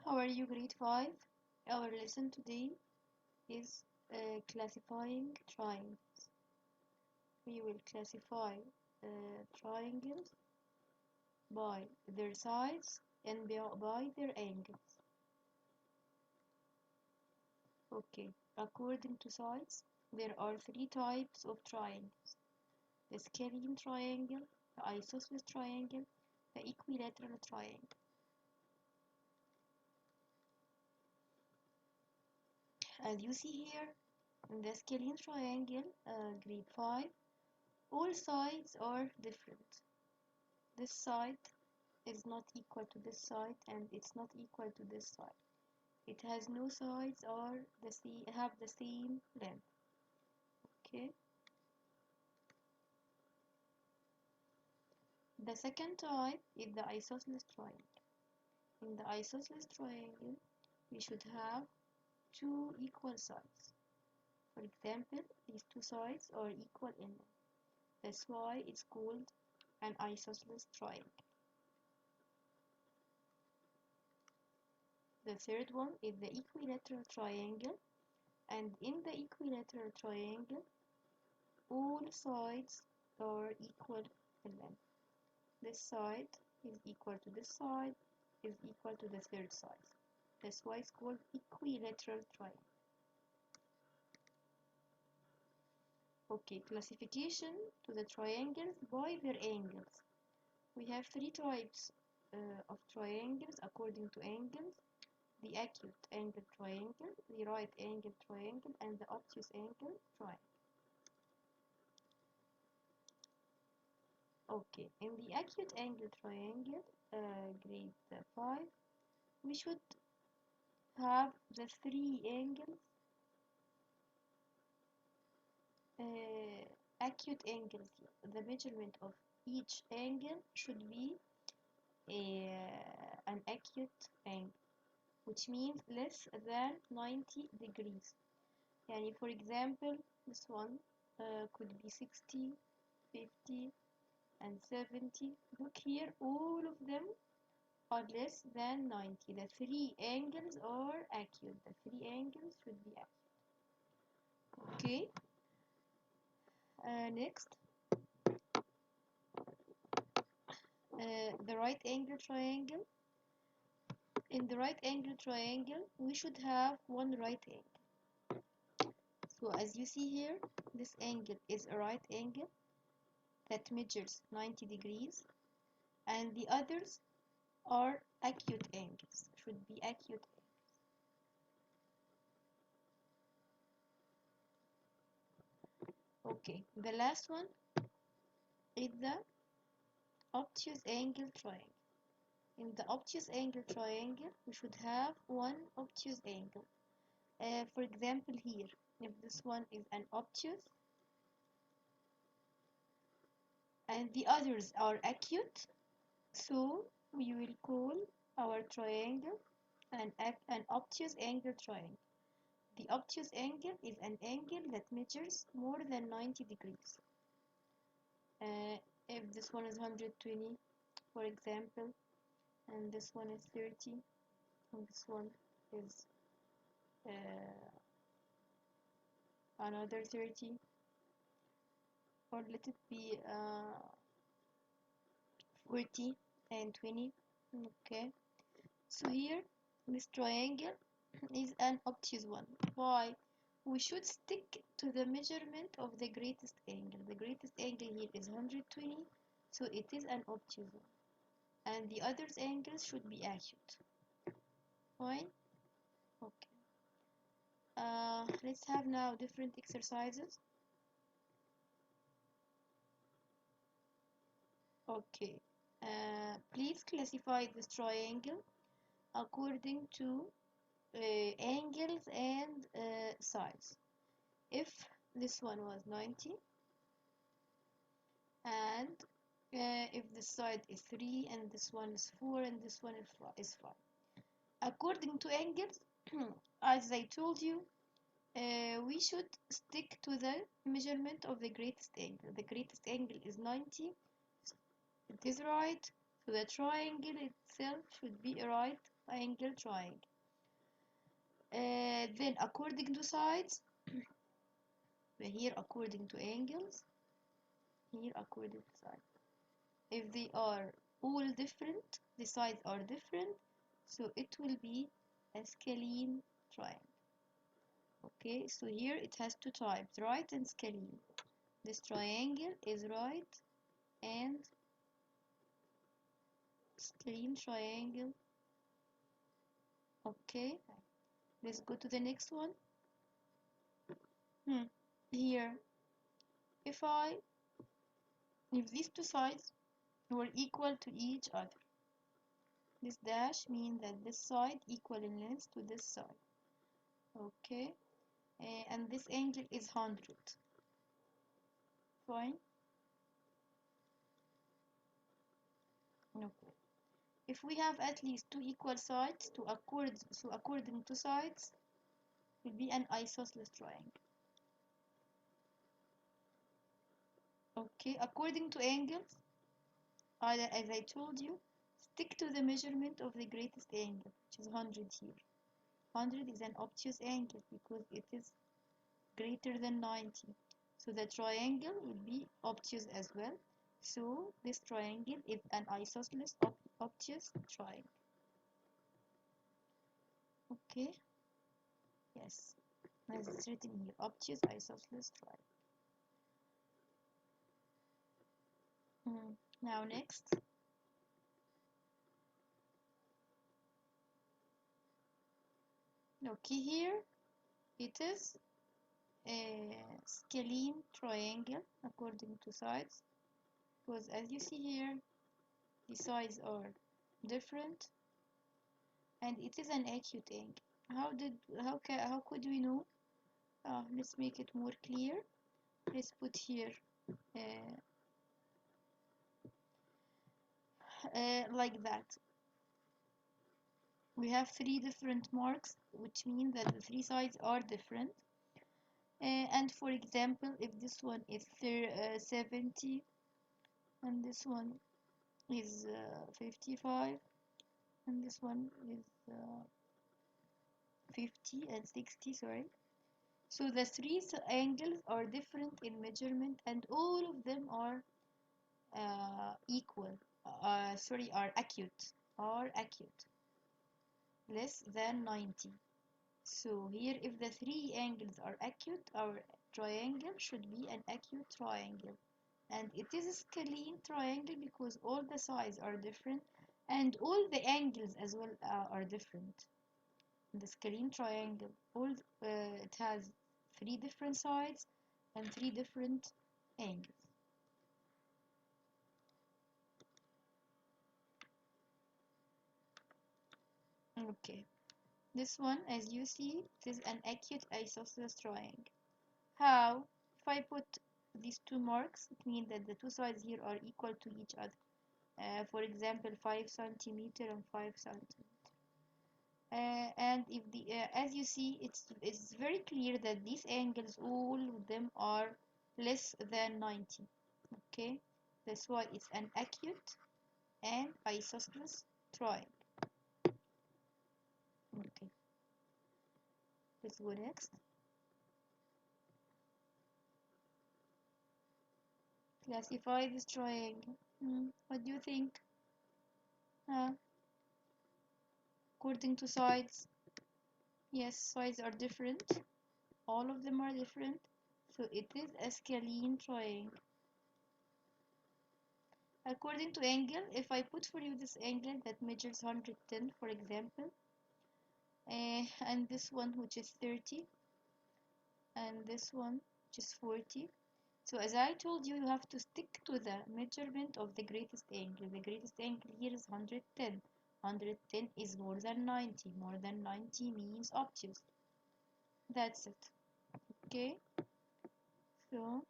How are you, grade 5? Our lesson today is classifying triangles. We will classify triangles by their sides and by their angles. Okay, according to sides, there are three types of triangles: the scalene triangle, the isosceles triangle, the equilateral triangle. As you see here, in the scalene triangle, grade 5, all sides are different. This side is not equal to this side, and it's not equal to this side. It has no sides or have the same length. Okay. The second type is the isosceles triangle. In the isosceles triangle, we should have two equal sides. For example, these two sides are equal in length. That's why it's called an isosceles triangle. The third one is the equilateral triangle, and in the equilateral triangle, all sides are equal in length. This side is equal to this side is equal to the third side. That's why it's called equilateral triangle. Okay, classification to the triangles by their angles. We have three types of triangles according to angles: the acute angle triangle, the right angle triangle, and the obtuse angle triangle. Okay, in the acute angle triangle, grade 5, we should have the three angles. Acute angles, the measurement of each angle should be an acute angle, which means less than 90 degrees. Yani for example, this one could be 60, 50, and 70. Look here, all of them are less than 90. The three angles are acute. The three angles should be acute. Okay. Next, the right angle triangle. In the right angle triangle, we should have one right angle. So as you see here, this angle is a right angle that measures 90 degrees, and the others are acute angles, should be acute angles. Okay, the last one is the obtuse angle triangle. In the obtuse angle triangle, we should have one obtuse angle. For example, here, if this one is an obtuse and the others are acute, so we will call our triangle an obtuse angle triangle. The obtuse angle is an angle that measures more than 90 degrees. If this one is 120, for example, and this one is 30, and this one is another 30, or let it be 40 and 20. Okay, so here this triangle is an obtuse one. Why? We should stick to the measurement of the greatest angle. The greatest angle here is 120, so it is an obtuse one, and the other angles should be acute. Fine. Okay. Let's have now different exercises. Okay. Please classify this triangle according to angles and sides. If this one was 90, and if this side is 3, and this one is 4, and this one is 5. According to angles, as I told you, we should stick to the measurement of the greatest angle. The greatest angle is 90. It is right. So the triangle itself should be right angle triangle. Then according to sides, here according to angles, here according to sides. If they are all different, the sides are different, so it will be a scalene triangle. Okay, so here it has two types, right and scalene. This triangle is right and scalene triangle. Okay, let's go to the next one. Here, if these two sides were equal to each other, this dash means that this side equal in length to this side. Okay, and this angle is 100. Fine. Okay. If we have at least two equal sides so according to sides will be an isosceles triangle. Okay, according to angles, as I told you, stick to the measurement of the greatest angle, which is 100 here. 100 is an obtuse angle because it is greater than 90. So the triangle will be obtuse as well. So this triangle is an isosceles obtuse triangle. Okay, yes, as it's written here, obtuse isosceles triangle. Now next, okay, here it is a scalene triangle according to sides, because as you see here the sides are different and it is an acute angle. How could we know? Let's make it more clear. Let's put here like that. We have three different marks, which means that the three sides are different. And for example, if this one is 70 and this one is 55 and this one is 50 and 60, sorry. So the three angles are different in measurement and all of them are equal. Are acute. Less than 90. So here if the three angles are acute, our triangle should be an acute triangle. And it is a scalene triangle because all the sides are different and all the angles as well are different. In the scalene triangle, it has three different sides and three different angles. Okay, this one, as you see, it is an acute isosceles triangle. How? If I put these two marks, it means that the two sides here are equal to each other. For example, 5 centimeter and 5 centimeter. And if as you see, it's very clear that these angles, all of them are less than 90. Okay, that's why it's an acute and isosceles triangle. Okay, let's go next. Classify this triangle. What do you think? According to sides, yes, sides are different. All of them are different. So it is a scalene triangle. According to angle, if I put for you this angle that measures 110, for example, and this one which is 30, and this one which is 40. So as I told you, you have to stick to the measurement of the greatest angle. The greatest angle here is 110. 110 is more than 90. More than 90 means obtuse. That's it. Okay. So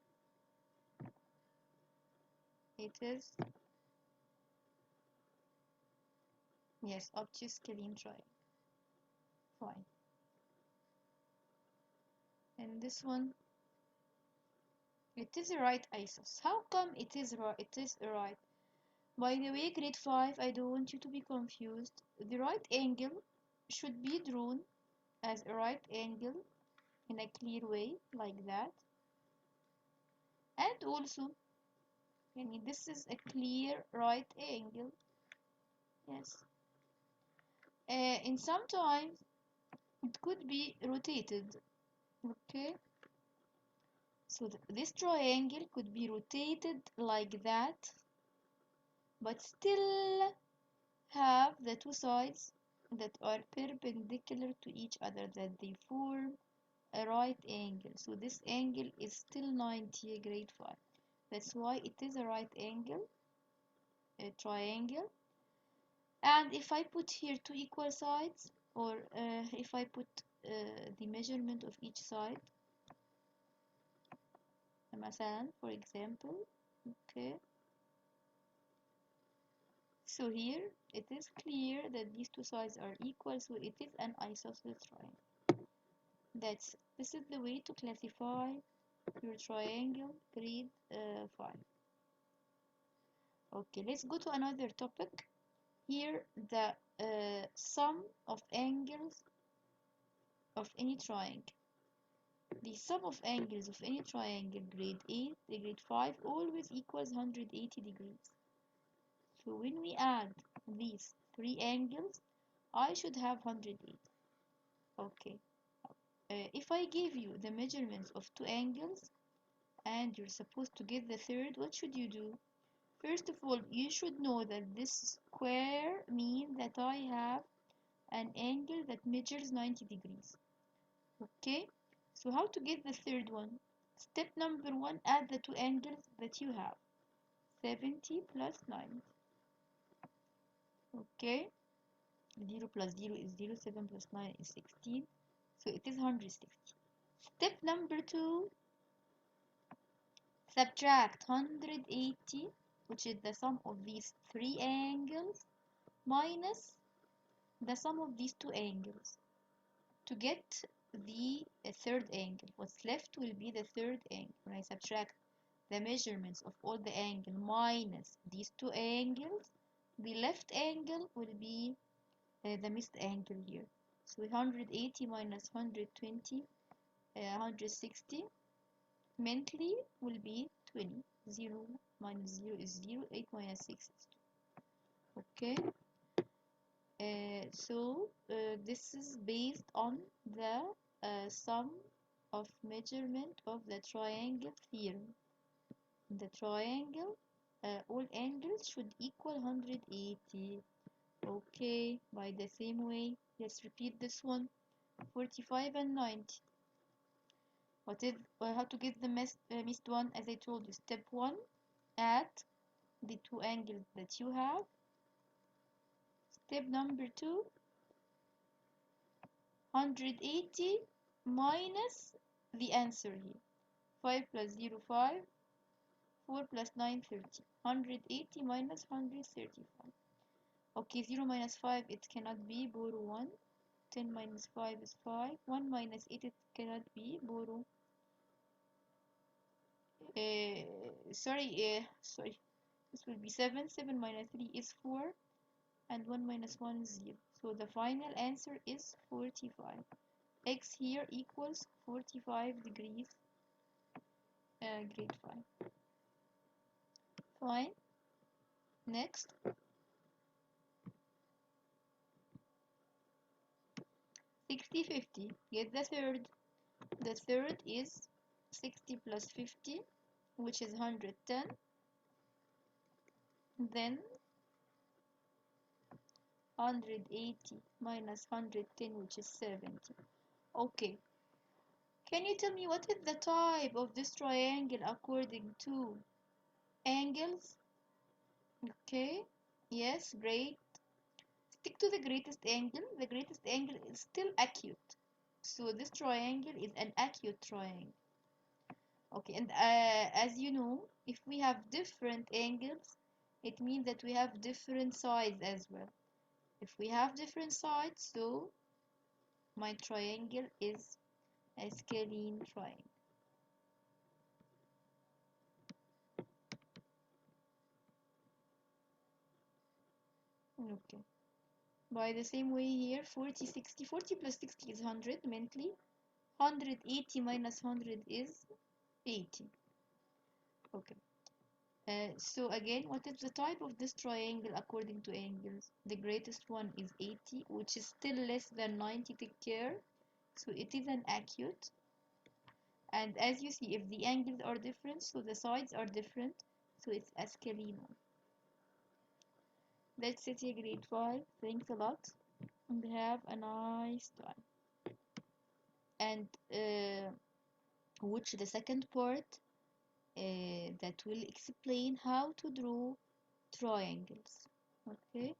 it is, yes, obtuse scalene triangle. Fine. And this one, it is a right isos. How come it is right? By the way, grade 5, I don't want you to be confused. The right angle should be drawn as a right angle in a clear way, like that. And also, this is a clear right angle. Yes. And sometimes it could be rotated. Okay. So this triangle could be rotated like that, but still have the two sides that are perpendicular to each other, that they form a right angle. So this angle is still 90 grade 5. That's why it is a right angle, a triangle. And if I put here two equal sides, or if I put the measurement of each side, مثلا, for example, okay, so here it is clear that these two sides are equal, so it is an isosceles triangle. This is the way to classify your triangle grade 5. Okay, let's go to another topic. Here, the sum of angles of any triangle. The sum of angles of any triangle grade 8, grade 5 always equals 180 degrees. So when we add these three angles, I should have 180. Okay. If I give you the measurements of two angles and you're supposed to get the third, what should you do? First of all, you should know that this square means that I have an angle that measures 90 degrees. Okay, so how to get the third one? Step number 1, add the two angles that you have. 70 plus 90. Okay, 0 plus 0 is 0, 7 plus 9 is 16. So it is 160. Step number 2, subtract 180, which is the sum of these three angles, minus the sum of these two angles to get the third angle. What's left will be the third angle. When I subtract the measurements of all the angles minus these two angles, the left angle will be the missed angle here. So 180 minus 120, 160, mentally will be 20. 0 minus 0 is 0, 8 minus 6 is 2. Okay. So this is based on the sum of measurement of the triangle theorem. In the triangle, all angles should equal 180. Okay, by the same way, let's repeat this one. 45 and 90. What is how to get the missed one? As I told you, step 1, add the two angles that you have. Step number 2, 180 minus the answer here. 5 plus 0, 5. 4 plus 9, 30. 180 minus 135. Okay, 0 minus 5, it cannot be, borrow 1. 10 minus 5 is 5. 1 minus 8, it cannot be, borrow. Sorry. This will be 7. 7 minus 3 is 4. And 1 minus 1 is 0. So the final answer is 45. X here equals 45 degrees, grade 5. Fine. Next. 60, 50. Get the third. The third is 60 plus 50, which is 110. Then 180 minus 110, which is 70. Okay. Can you tell me what is the type of this triangle according to angles? Okay. Yes, great. Stick to the greatest angle. The greatest angle is still acute. So this triangle is an acute triangle. Okay, and as you know, if we have different angles, it means that we have different sides as well. If we have different sides, so my triangle is a scalene triangle. Okay. By the same way here, 40, 60. 40 plus 60 is 100 mentally. 180 minus 100 is 80. Okay. So again, what is the type of this triangle according to angles? The greatest one is 80, which is still less than 90. Take care. So it is an acute. And as you see, if the angles are different, so the sides are different, so it's a scalene. That's it, grade 5. Thanks a lot, and have a nice time. And watch the second part that will explain how to draw triangles. Okay.